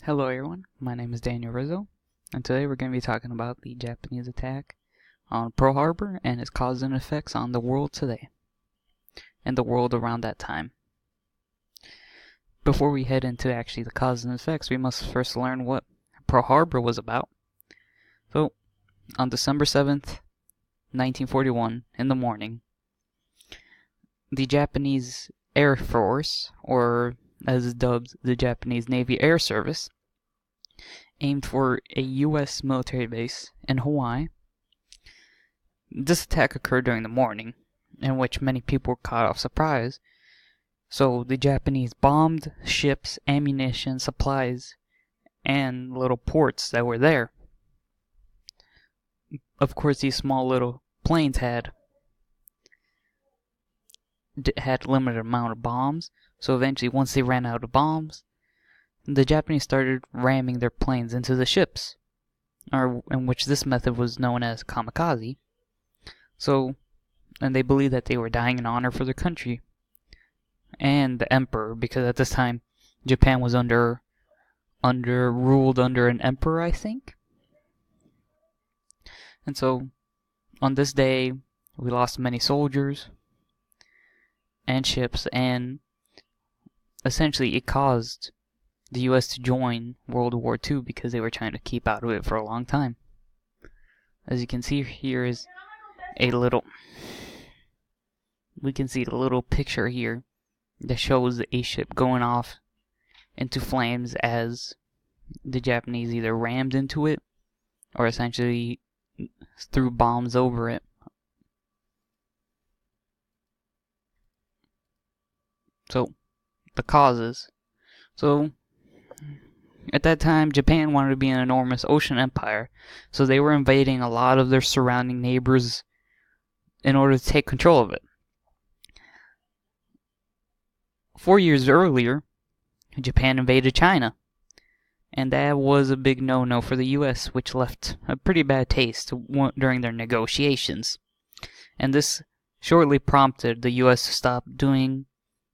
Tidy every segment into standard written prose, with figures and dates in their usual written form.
Hello everyone, my name is Daniel Rizzo, and today we're going to be talking about the Japanese attack on Pearl Harbor and its causes and effects on the world today, and the world around that time. Before we head into actually the causes and effects, we must first learn what Pearl Harbor was about. So, on December 7th, 1941, in the morning, the Japanese Air Force, or as is dubbed, the Japanese Navy Air Service, aimed for a U.S. military base in Hawaii. This attack occurred during the morning, in which many people were caught off surprise. So the Japanese bombed ships, ammunition, supplies, and little ports that were there. Of course, these small little planes had limited amount of bombs, so eventually once they ran out of bombs, the Japanese started ramming their planes into the ships, or in which this method was known as kamikaze. And they believed that they were dying in honor for their country and the emperor, because at this time Japan was ruled under an emperor, I think. And so on this day we lost many soldiers and ships, and essentially it caused the U.S. to join World War II because they were trying to keep out of it for a long time. As you can see, here is a little picture here that shows a ship going off into flames as the Japanese either rammed into it or essentially threw bombs over it. So, the causes. So, at that time, Japan wanted to be an enormous ocean empire, so they were invading a lot of their surrounding neighbors in order to take control of it. 4 years earlier, Japan invaded China, and that was a big no-no for the U.S., which left a pretty bad taste during their negotiations. And this shortly prompted the U.S. to stop doing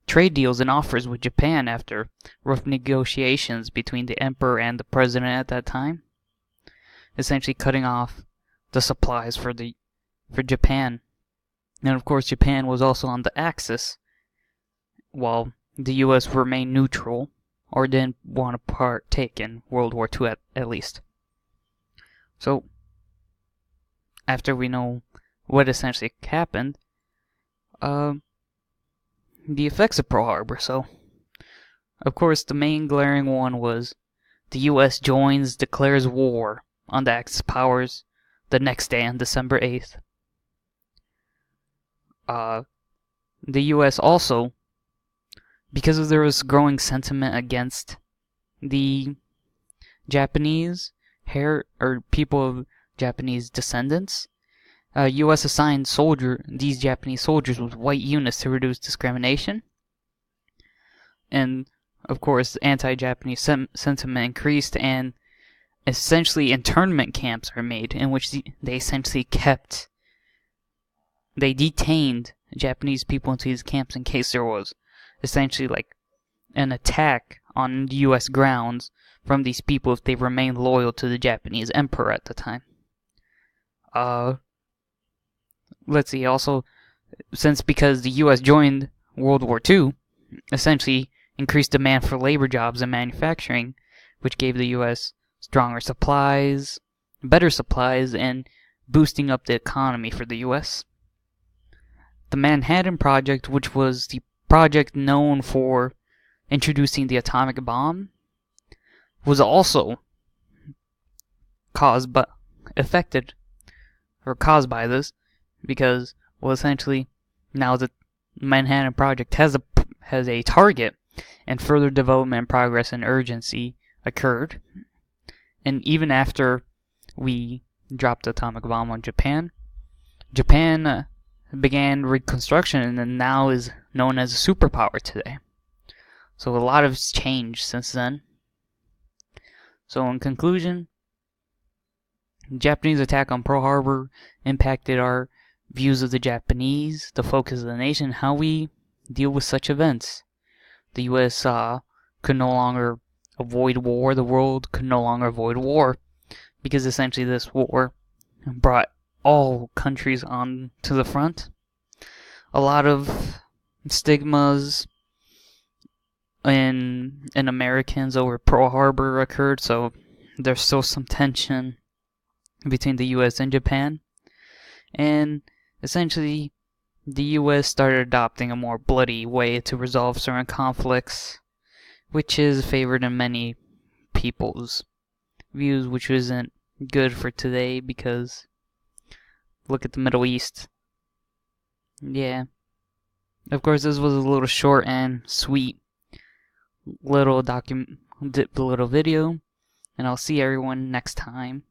trade deals and offers with Japan after rough negotiations between the emperor and the president at that time, essentially cutting off the supplies for Japan. And of course, Japan was also on the Axis, while the U.S. remained neutral or didn't want to partake in World War II at least. So, after we know what essentially happened, the effects of Pearl Harbor. So, of course, the main glaring one was the U.S. declares war on the Axis powers the next day on December 8th. The U.S. also, because there was growing sentiment against the Japanese people of Japanese descendants, U.S. assigned these Japanese soldiers with white units to reduce discrimination. And, of course, anti-Japanese sentiment increased, and essentially internment camps are made in which they essentially detained Japanese people into these camps in case there was essentially like an attack on U.S. grounds from these people if they remained loyal to the Japanese emperor at the time. Let's see, also, because the U.S. joined World War II, essentially increased demand for labor jobs and manufacturing, which gave the U.S. stronger supplies, better supplies, and boosting up the economy for the U.S. The Manhattan Project, which was the project known for introducing the atomic bomb, was also caused by this, because, well, essentially, now the Manhattan Project has a target, and further development, progress, and urgency occurred. And even after we dropped the atomic bomb on Japan began reconstruction and now is known as a superpower today. So a lot has changed since then. So in conclusion, the Japanese attack on Pearl Harbor impacted our views of the Japanese, the focus of the nation, how we deal with such events. The U.S. could no longer avoid war. The world could no longer avoid war, because essentially this war brought all countries on to the front. A lot of stigmas in Americans over Pearl Harbor occurred, so there's still some tension between the US and Japan. And essentially, the US started adopting a more bloody way to resolve certain conflicts, which is favored in many people's views, which isn't good for today, because look at the Middle East. Yeah. Of course, this was a little short and sweet little video, and I'll see everyone next time.